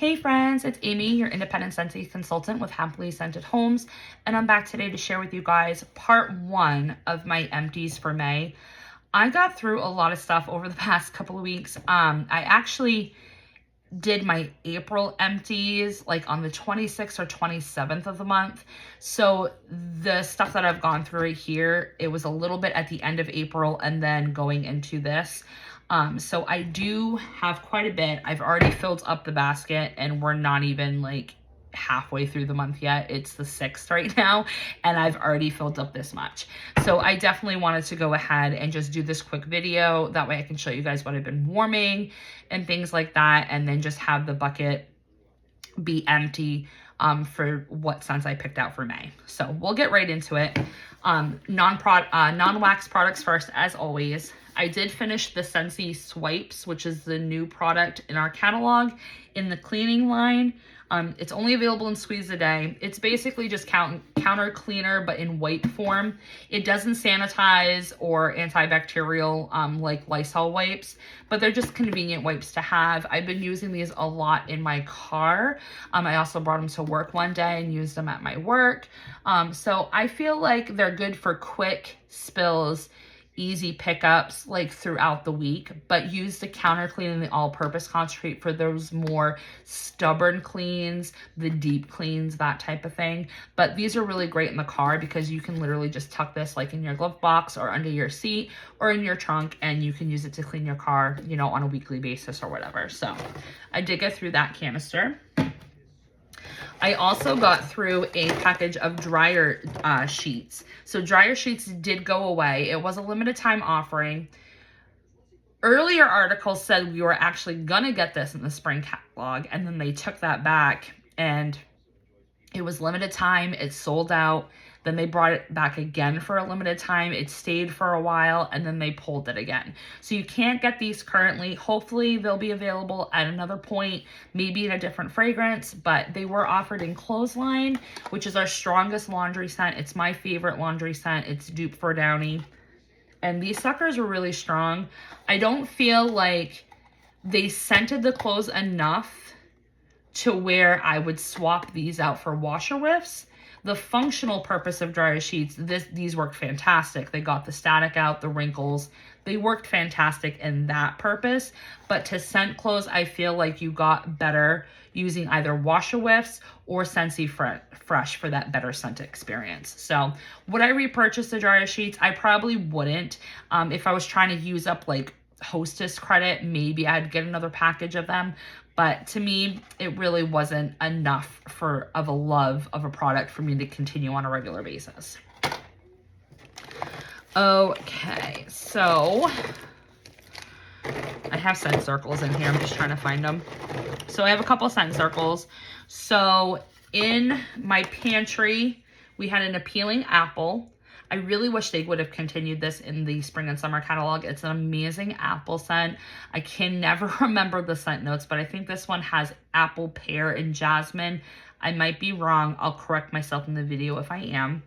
Hey friends, it's Amy, your independent Scentsy consultant with Happily Scented Homes, and I'm back today to share with you guys part 1 of my empties for May. I got through a lot of stuff over the past couple of weeks. I actually did my April empties like on the 26th or 27th of the month. So the stuff that I've gone through right here, it was a little bit at the end of April and then going into this. So I do have quite a bit. I've already filled up the basket and we're not even like halfway through the month yet. It's the 6th right now and I've already filled up this much. So I definitely wanted to go ahead and just do this quick video. That way I can show you guys what I've been warming and things like that, and then just have the bucket be empty for what scents I picked out for May. So we'll get right into it. Non-wax products first, as always. I did finish the Scentsy Swipes, which is the new product in our catalog in the cleaning line. It's only available in Squeeze a Day. It's basically just counter cleaner, but in wipe form. It doesn't sanitize or antibacterial like Lysol wipes, but they're just convenient wipes to have. I've been using these a lot in my car. I also brought them to work one day and used them at my work. So I feel like they're good for quick spills, easy pickups like throughout the week, but use the counter clean and the all-purpose concentrate for those more stubborn cleans, the deep cleans, that type of thing. But these are really great in the car because you can literally just tuck this like in your glove box or under your seat or in your trunk, and you can use it to clean your car, you know, on a weekly basis or whatever. So I did get through that canister. I also got through a package of dryer sheets. So dryer sheets did go away. It was a limited time offering. Earlier articles said we were actually gonna get this in the spring catalog, and then they took that back and it was limited time. It sold out. Then they brought it back again for a limited time. It stayed for a while and then they pulled it again. So you can't get these currently. Hopefully they'll be available at another point, maybe in a different fragrance, but they were offered in Clothesline, which is our strongest laundry scent. It's my favorite laundry scent. It's dupe for Downy. And these suckers were really strong. I don't feel like they scented the clothes enough to where I would swap these out for washer whiffs. The functional purpose of dryer sheets, these worked fantastic. They got the static out, the wrinkles. They worked fantastic in that purpose. But to scent clothes, I feel like you got better using either washer whiffs or Scentsy Fresh for that better scent experience. So would I repurchase the dryer sheets? I probably wouldn't. If I was trying to use up like Hostess credit, maybe I'd get another package of them. But to me, it really wasn't enough of a love of a product for me to continue on a regular basis. Okay, so I have scent circles in here. I'm just trying to find them. So I have a couple scent circles. So in my pantry, we had an Appealing Apple. I really wish they would have continued this in the spring and summer catalog. It's an amazing apple scent. I can never remember the scent notes, but I think this one has apple, pear, and jasmine. I might be wrong. I'll correct myself in the video if I am.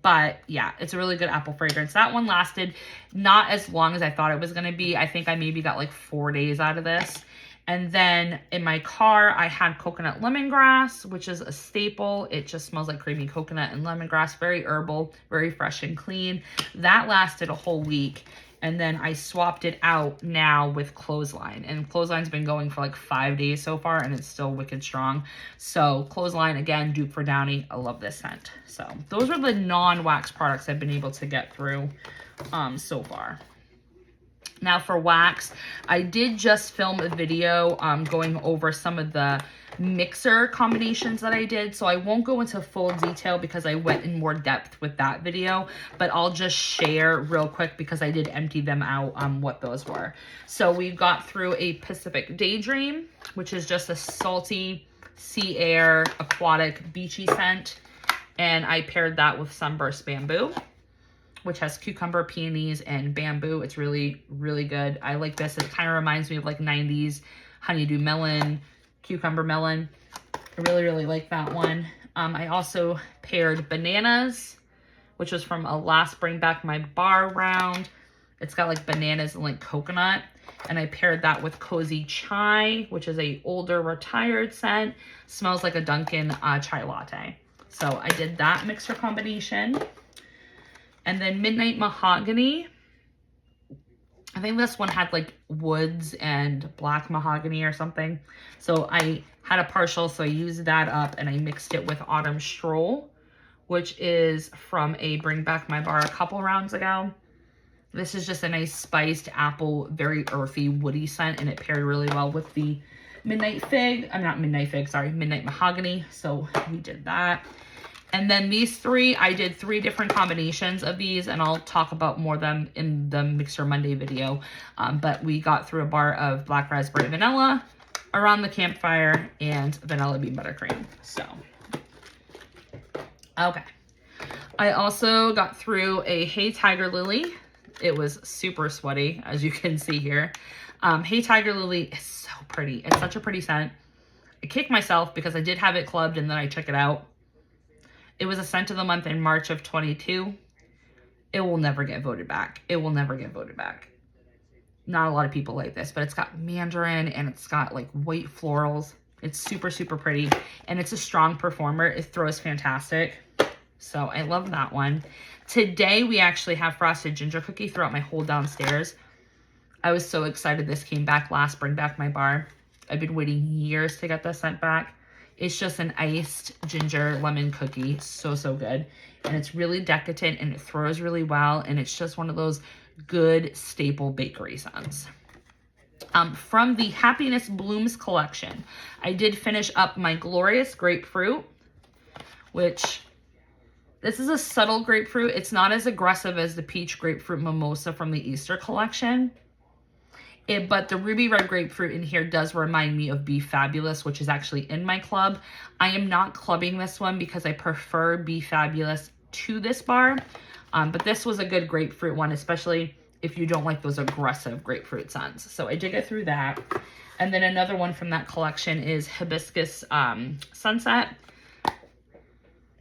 But yeah, it's a really good apple fragrance. That one lasted not as long as I thought it was going to be. I think I maybe got like 4 days out of this. And then in my car, I had coconut lemongrass, which is a staple. It just smells like creamy coconut and lemongrass, very herbal, very fresh and clean. That lasted a whole week. And then I swapped it out now with Clothesline. And Clothesline's been going for like 5 days so far, and it's still wicked strong. So Clothesline, again, dupe for Downy. I love this scent. So those are the non-wax products I've been able to get through so far. Now for wax, I did just film a video going over some of the mixer combinations that I did. So I won't go into full detail because I went in more depth with that video, but I'll just share real quick because I did empty them out what those were. So we got through a Pacific Daydream, which is just a salty sea air, aquatic, beachy scent. And I paired that with Sunburst Bamboo, which has cucumber, peonies, and bamboo. It's really, really good. I like this. It kind of reminds me of like 90s honeydew melon, cucumber melon. I really, really like that one. I also paired Bananas, which was from a last Bring Back My Bar round. It's got like bananas and like coconut. And I paired that with Cozy Chai, which is a older retired scent. Smells like a Dunkin' chai latte. So I did that mixer combination. And then Midnight Mahogany. I think this one had like woods and black mahogany or something. So I had a partial, so I used that up and I mixed it with Autumn Stroll, which is from a Bring Back My Bar a couple rounds ago. This is just a nice spiced apple, very earthy, woody scent, and it paired really well with the Midnight Fig. I'm not Midnight Fig, sorry, Midnight Mahogany. So we did that. And then these three, I did 3 different combinations of these, and I'll talk about more of them in the Mixer Monday video. But we got through a bar of Black Raspberry Vanilla, Around the Campfire, and Vanilla Bean Buttercream. So, okay. I also got through a Hey Tiger Lily. It was super sweaty, as you can see here. Hey Tiger Lily is so pretty. It's such a pretty scent. I kicked myself because I did have it clubbed and then I took it out. It was a scent of the month in March of 22. It will never get voted back. It will never get voted back. Not a lot of people like this, but it's got mandarin and it's got like white florals. It's super, super pretty. And it's a strong performer. It throws fantastic. So I love that one. Today, we actually have Frosted Ginger Cookie throughout my whole downstairs. I was so excited this came back last Bring Back My Bar. I've been waiting years to get this sent back. It's just an iced ginger lemon cookie. So, so good. And it's really decadent and it throws really well. And it's just one of those good staple bakery scents. From the Happiness Blooms collection, I did finish up my Glorious Grapefruit, which this is a subtle grapefruit. It's not as aggressive as the Peach Grapefruit Mimosa from the Easter collection. But the Ruby Red Grapefruit in here does remind me of Be Fabulous, which is actually in my club. I am not clubbing this one because I prefer Be Fabulous to this bar. But this was a good grapefruit one, especially if you don't like those aggressive grapefruit scents. So I did get through that. And then another one from that collection is Hibiscus Sunset.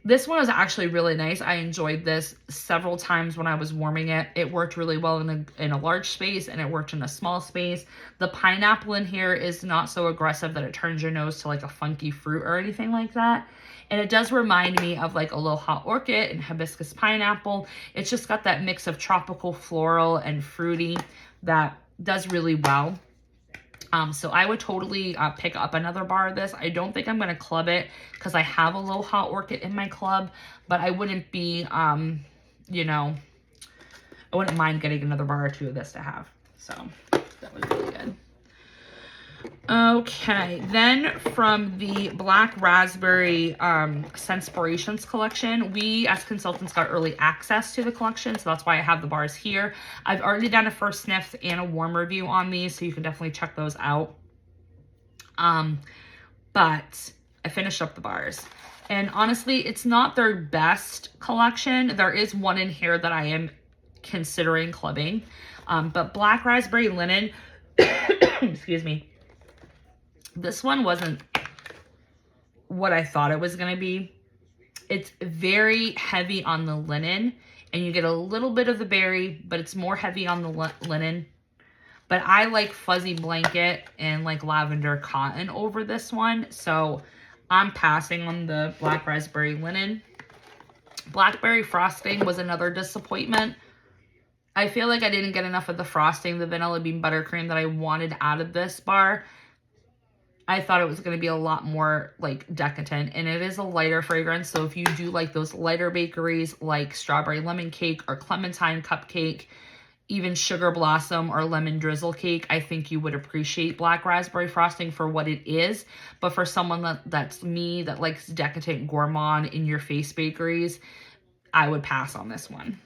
This one was actually really nice. I enjoyed this several times when I was warming it. It worked really well in a large space and it worked in a small space. The pineapple in here is not so aggressive that it turns your nose to like a funky fruit or anything like that. And it does remind me of like Aloha Orchid and Hibiscus Pineapple. It's just got that mix of tropical, floral, and fruity that does really well. So I would totally pick up another bar of this. I don't think I'm going to club it because I have Aloha Orchid in my club, but I wouldn't be, you know, I wouldn't mind getting another bar or 2 of this to have. So that was really good. Okay, then from the Black Raspberry Scentspirations collection, we as consultants got early access to the collection, so that's why I have the bars here. I've already done a first sniff and a warm review on these, so you can definitely check those out. But I finished up the bars. And honestly, it's not their best collection. There is one in here that I am considering clubbing. But Black Raspberry Linen, excuse me, this one wasn't what I thought it was going to be. It's very heavy on the linen, and you get a little bit of the berry, but it's more heavy on the linen. But I like fuzzy blanket and like lavender cotton over this one, so I'm passing on the Black Raspberry Linen. Blackberry Frosting was another disappointment. I feel like I didn't get enough of the frosting, the vanilla bean buttercream that I wanted out of this bar. I thought it was going to be a lot more like decadent, and it is a lighter fragrance. So if you do like those lighter bakeries like strawberry lemon cake or clementine cupcake, even sugar blossom or lemon drizzle cake, I think you would appreciate Black Raspberry Frosting for what it is. But for someone that's me, that likes decadent gourmand in your face bakeries, I would pass on this one.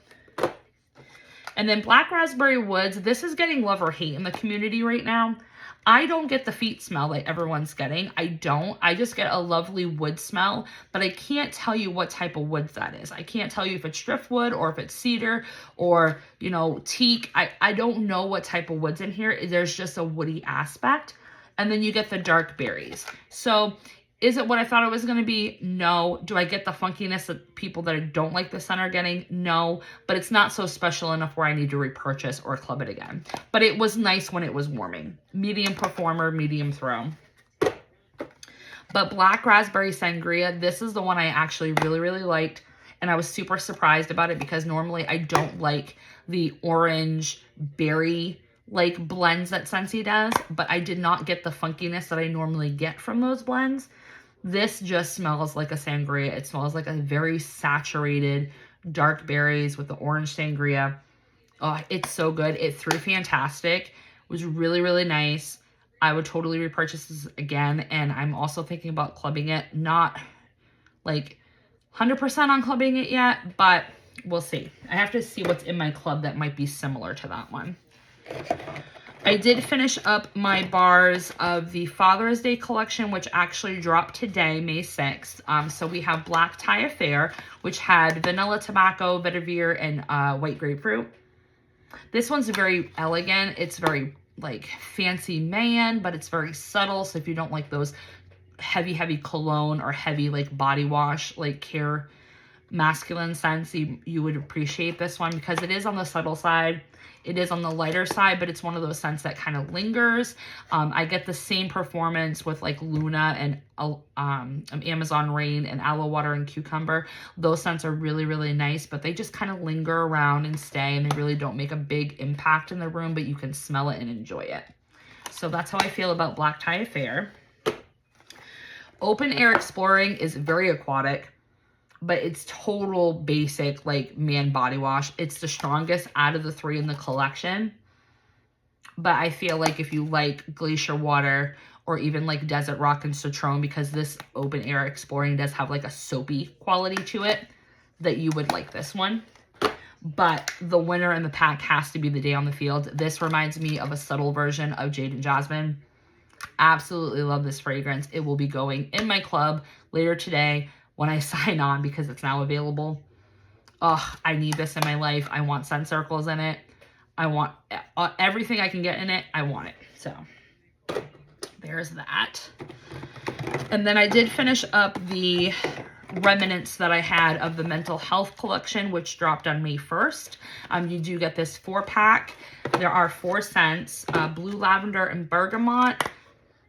And then Black Raspberry Woods, this is getting love or hate in the community right now. I don't get the feet smell that everyone's getting. I don't. I just get a lovely wood smell, but I can't tell you what type of woods that is. I can't tell you if it's driftwood or if it's cedar or, you know, teak. I don't know what type of wood's in here. There's just a woody aspect. And then you get the dark berries. So Is it what I thought it was going to be? No. Do I get the funkiness that people that don't like the scent are getting? No. But it's not so special enough where I need to repurchase or club it again. But it was nice when it was warming. Medium performer, medium throw. But Black Raspberry Sangria, this is the one I actually really, really liked. And I was super surprised about it because normally I don't like the orange berry like blends that Scentsy does. But I did not get the funkiness that I normally get from those blends. This just smells like a sangria. It smells like a very saturated dark berries with the orange sangria. Oh, it's so good. It threw fantastic. It was really, really nice. I would totally repurchase this again. And I'm also thinking about clubbing it. Not like 100% on clubbing it yet, but we'll see. I have to see what's in my club that might be similar to that one. I did finish up my bars of the Father's Day collection, which actually dropped today, May 6th. So we have Black Tie Affair, which had vanilla tobacco, vetiver, and white grapefruit. This one's very elegant. It's very like fancy man, but it's very subtle. So if you don't like those heavy cologne or heavy like body wash, like care masculine scents, you would appreciate this one because it is on the subtle side. It is on the lighter side, but it's one of those scents that kind of lingers. I get the same performance with like Luna and Amazon Rain and Aloe Water and Cucumber. Those scents are really, really nice, but they just kind of linger around and stay, and they really don't make a big impact in the room, but you can smell it and enjoy it. So that's how I feel about Black Tie Affair. Open Air Exploring is very aquatic, but it's total basic like man body wash. It's the strongest out of the three in the collection. But I feel like if you like Glacier Water or even like Desert Rock and Citron, because this Open Air Exploring does have like a soapy quality to it, that you would like this one. But the winner in the pack has to be the Day on the Field. This reminds me of a subtle version of Jade and Jasmine. Absolutely love this fragrance. It will be going in my club later today when I sign on because it's now available. Oh, I need this in my life. I want scent circles in it. I want everything I can get in it. I want it. So there's that. And then I did finish up the remnants that I had of the mental health collection, which dropped on May 1st. You do get this 4-pack. There are 4 scents, blue lavender and bergamot,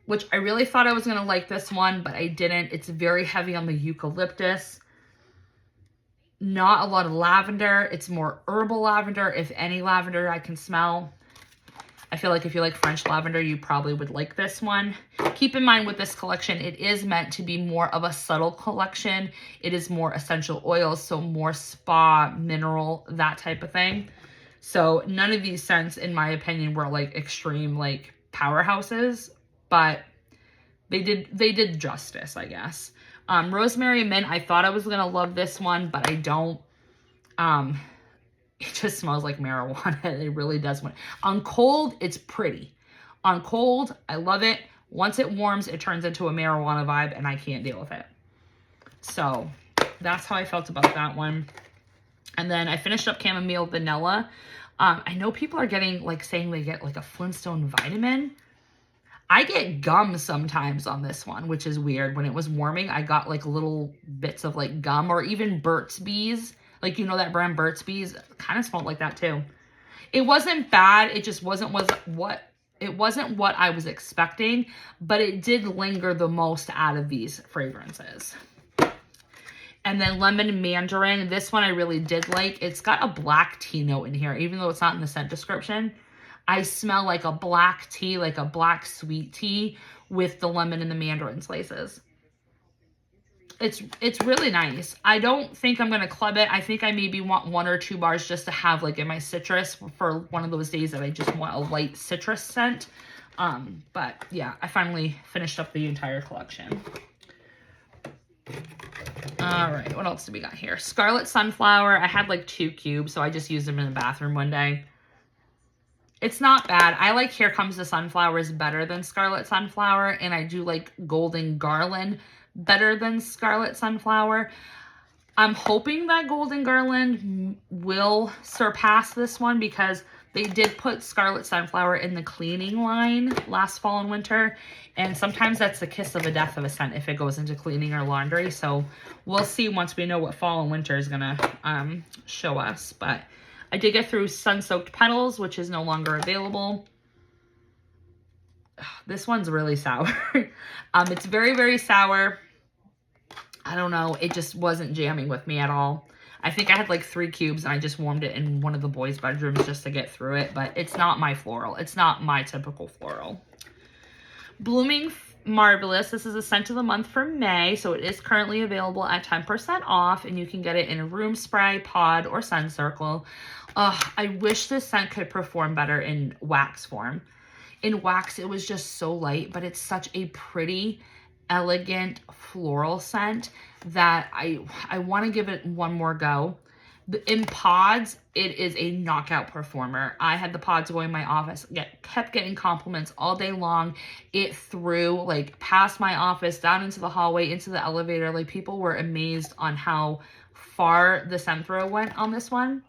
which I really thought I was going to like this one, but I didn't. It's very heavy on the eucalyptus. Not a lot of lavender. It's more herbal lavender, if any lavender I can smell. I feel like if you like French lavender, you probably would like this one. Keep in mind with this collection, it is meant to be more of a subtle collection. It is more essential oils, so more spa, mineral, that type of thing. So none of these scents, in my opinion, were like extreme like powerhouses, but they did justice, I guess. Rosemary and Mint, I thought I was going to love this one, but I don't. It just smells like marijuana. It really does. On cold, it's pretty. On cold, I love it. Once it warms, it turns into a marijuana vibe, and I can't deal with it. So that's how I felt about that one. And then I finished up Chamomile Vanilla. I know people are getting, like, saying they get, like, a Flintstone vitamin. I get gum sometimes on this one, which is weird. When it was warming, I got, like, little bits of, like, gum or even Burt's Bees. Like, you know that brand Burt's Bees? Kind of smelled like that, too. It wasn't bad. It just wasn't what I was expecting, but it did linger the most out of these fragrances. And then Lemon Mandarin. This one I really did like. It's got a black tea note in here, even though it's not in the scent description. I smell like a black tea, like a black sweet tea with the lemon and the mandarin slices. It's really nice. I don't think I'm going to club it. I think I maybe want 1 or 2 bars just to have like in my citrus for one of those days that I just want a light citrus scent. But yeah, I finally finished up the entire collection. All right, what else do we got here? Scarlet Sunflower. I had like 2 cubes, so I just used them in the bathroom one day. It's not bad. I like Here Comes the Sunflowers better than Scarlet Sunflower, and I do like Golden Garland better than Scarlet Sunflower. I'm hoping that Golden Garland will surpass this one because They did put Scarlet Sunflower in the cleaning line last fall and winter, and sometimes that's the kiss of a death of a scent if it goes into cleaning or laundry. So we'll see once we know what fall and winter is gonna show us. But I did get through Sun-Soaked Petals, which is no longer available. This one's really sour. It's very, very sour. I don't know. It just wasn't jamming with me at all. I think I had like 3 cubes and I just warmed it in one of the boys' bedrooms just to get through it. But it's not my floral. It's not my typical floral. Blooming Marvelous. This is a scent of the month for May. So it is currently available at 10% off. And you can get it in a room spray, pod, or sun circle. I wish this scent could perform better in wax form. In wax, it was just so light, but it's such a pretty, elegant floral scent that I want to give it one more go. In pods, it is a knockout performer. I had the pods going in my office, kept getting compliments all day long. It threw like past my office, down into the hallway, into the elevator. Like people were amazed on how far the scent throw went on this one.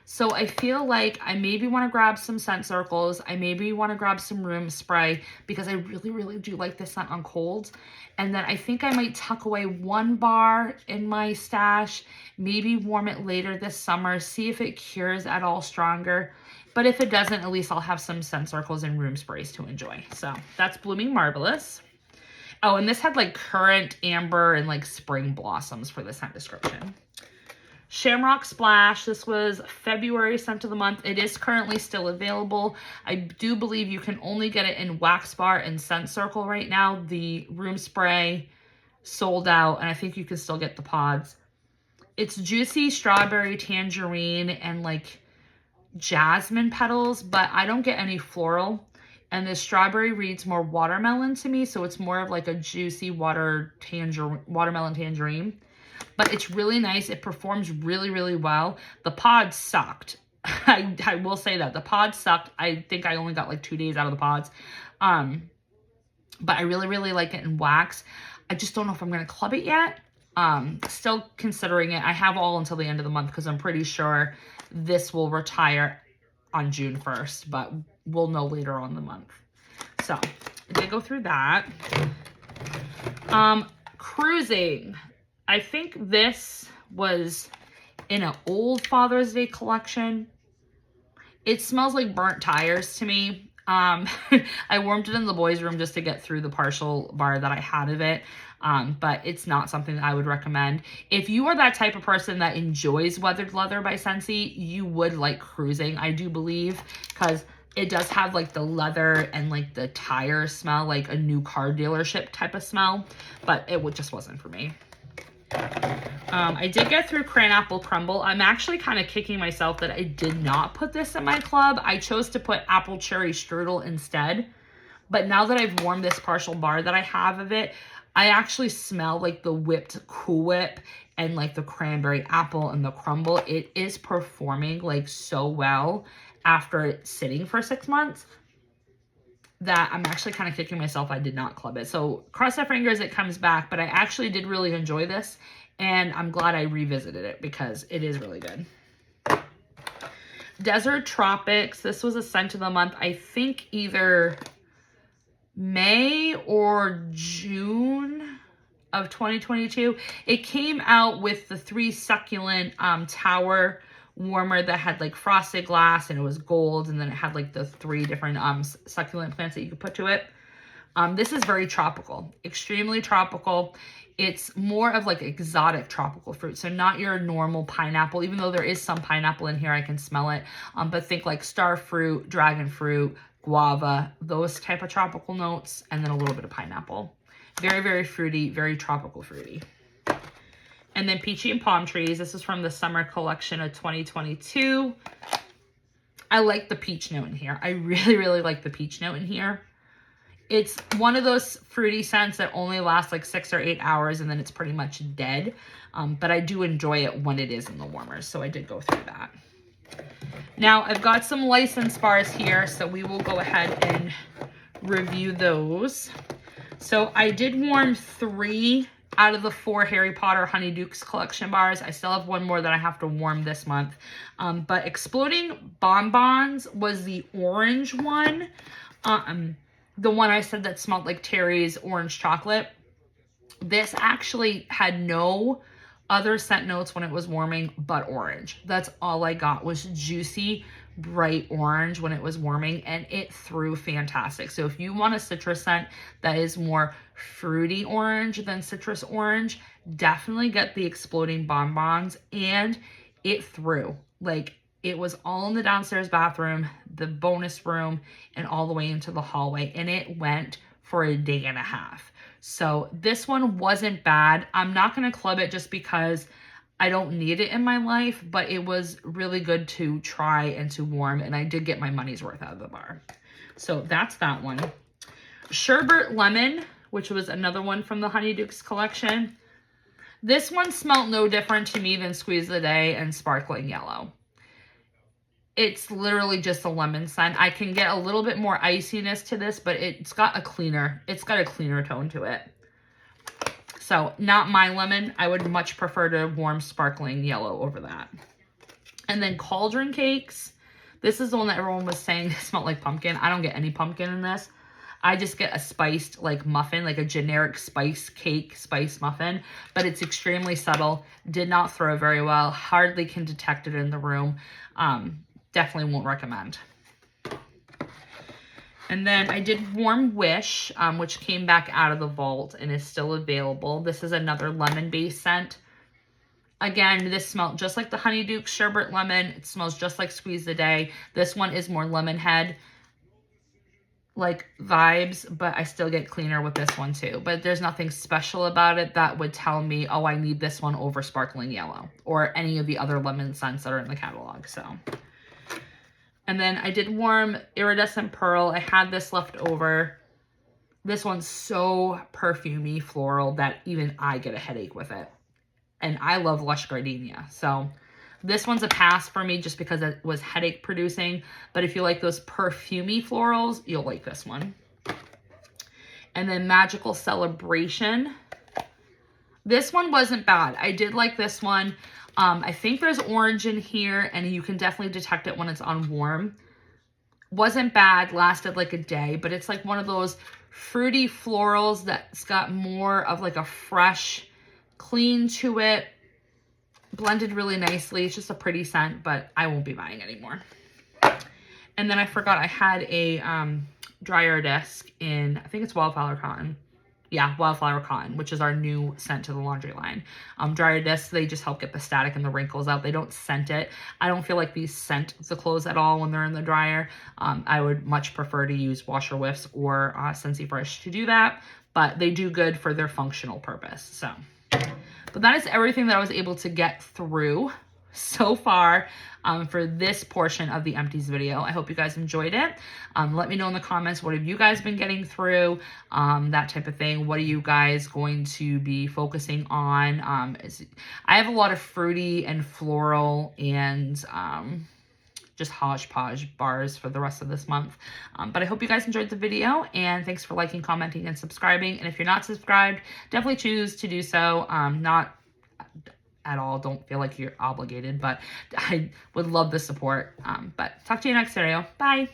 So I feel like I maybe want to grab some scent circles. I maybe want to grab some room spray because I really, really do like this scent on colds. And then I think I might tuck away 1 bar in my stash, maybe warm it later this summer, see if it cures at all stronger. But if it doesn't, at least I'll have some scent circles and room sprays to enjoy. So that's Blooming Marvelous. Oh, and this had like currant, amber, and like spring blossoms for the scent description. Shamrock Splash. This was February scent of the month. It is currently still available. I do believe you can only get it in Wax Bar and Scent Circle right now. The room spray sold out, and I think you can still get the pods. It's juicy strawberry, tangerine, and like jasmine petals, but I don't get any floral. And the strawberry reads more watermelon to me, so it's more of like a juicy watermelon tangerine. But it's really nice. It performs really, really well. The pods sucked. I will say that. The pods sucked. I think I only got like 2 days out of the pods. But I really, really like it in wax. I just don't know if I'm going to club it yet. Still considering it. I have all until the end of the month because I'm pretty sure this will retire on June 1st. But we'll know later on in the month. So I did go through that. Cruising. I think this was in an old Father's Day collection. It smells like burnt tires to me. I warmed it in the boys' room just to get through the partial bar that I had of it. But it's not something that I would recommend. If you are that type of person that enjoys Weathered Leather by Scentsy, you would like Cruising, I do believe, because it does have like the leather and like the tire smell, like a new car dealership type of smell, but it just wasn't for me. I did get through Cranapple Crumble. I'm actually kind of kicking myself that I did not put this in my club. I chose to put Apple Cherry Strudel instead. But now that I've warmed this partial bar that I have of it, I actually smell like the whipped Cool Whip and like the cranberry apple and the crumble. It is performing like so well after sitting for 6 months that I'm actually kind of kicking myself I did not club it. So cross my fingers it comes back, but I actually did really enjoy this, and I'm glad I revisited it because it is really good. Desert Tropics. This was a scent of the month, I think either May or June of 2022. It came out with the 3 succulent tower warmer that had like frosted glass and it was gold, and then it had like the 3 different succulent plants that you could put to it. This is very tropical, extremely tropical. It's more of like exotic tropical fruit, so not your normal pineapple, even though there is some pineapple in here, I can smell it. But think like star fruit, dragon fruit, guava, those type of tropical notes, and then a little bit of pineapple. Very, very fruity, very tropical fruity. And then Peachy and Palm Trees. This is from the summer collection of 2022. I like the peach note in here. I really, really like the peach note in here. It's one of those fruity scents that only lasts like 6 or 8 hours and then it's pretty much dead. But I do enjoy it when it is in the warmers. So I did go through that. Now I've got some license bars here, so we will go ahead and review those. So I did warm 3 out of the 4 Harry Potter HoneyDukes collection bars. I still have one more that I have to warm this month. But Exploding Bonbons was the orange one. The one I said that smelled like Terry's orange chocolate. This actually had no other scent notes when it was warming but orange. That's all I got was juicy, bright orange when it was warming, and it threw fantastic. So if you want a citrus scent that is more fruity orange than citrus orange, definitely get the Exploding Bonbons. And it threw. Like, it was all in the downstairs bathroom, the bonus room, and all the way into the hallway, and it went for a day and a half. So this one wasn't bad. I'm not going to club it just because I don't need it in my life, but it was really good to try and to warm, and I did get my money's worth out of the bar. So that's that one. Sherbet Lemon, which was another one from the HoneyDukes collection. This one smelled no different to me than Squeeze of the Day and Sparkling Yellow. It's literally just a lemon scent. I can get a little bit more iciness to this, but it's got a cleaner tone to it. So not my lemon. I would much prefer to warm Sparkling Yellow over that. And then Cauldron Cakes. This is the one that everyone was saying smelled like pumpkin. I don't get any pumpkin in this. I just get a spiced like muffin, like a generic spice cake, spice muffin, but it's extremely subtle. Did not throw very well. Hardly can detect it in the room. Definitely won't recommend. And then I did warm Wish, which came back out of the vault and is still available. This is another lemon-based scent. Again, this smelled just like the HoneyDukes Sherbet Lemon. It smells just like Squeeze the Day. This one is more lemon head like vibes, but I still get cleaner with this one too. But there's nothing special about it that would tell me, oh, I need this one over Sparkling Yellow or any of the other lemon scents that are in the catalog. So. And then I did warm Iridescent Pearl. I had this left over. This one's so perfumey floral that even I get a headache with it. And I love Lush Gardenia. So this one's a pass for me just because it was headache producing. But if you like those perfumey florals, you'll like this one. And then Magical Celebration. This one wasn't bad. I did like this one. I think there's orange in here, and you can definitely detect it when it's on warm. Wasn't bad, lasted like a day, but it's like one of those fruity florals that's got more of like a fresh clean to it. Blended really nicely. It's just a pretty scent, but I won't be buying anymore. And then I forgot I had a dryer disc in, I think it's Wildflower Cotton. Yeah, Wildflower Cotton, which is our new scent to the laundry line. Dryer discs, they just help get the static and the wrinkles out. They don't scent it. I don't feel like these scent the clothes at all when they're in the dryer. I would much prefer to use washer whiffs or Scentsy Fresh to do that, but they do good for their functional purpose. So, but that is everything that I was able to get through so far for this portion of the Empties video. I hope you guys enjoyed it. Let me know in the comments, what have you guys been getting through, that type of thing. What are you guys going to be focusing on? I have a lot of fruity and floral and just hodgepodge bars for the rest of this month. But I hope you guys enjoyed the video, and thanks for liking, commenting, and subscribing. And if you're not subscribed, definitely choose to do so. Not at all, don't feel like you're obligated, but I would love the support. But talk to you next video. Bye.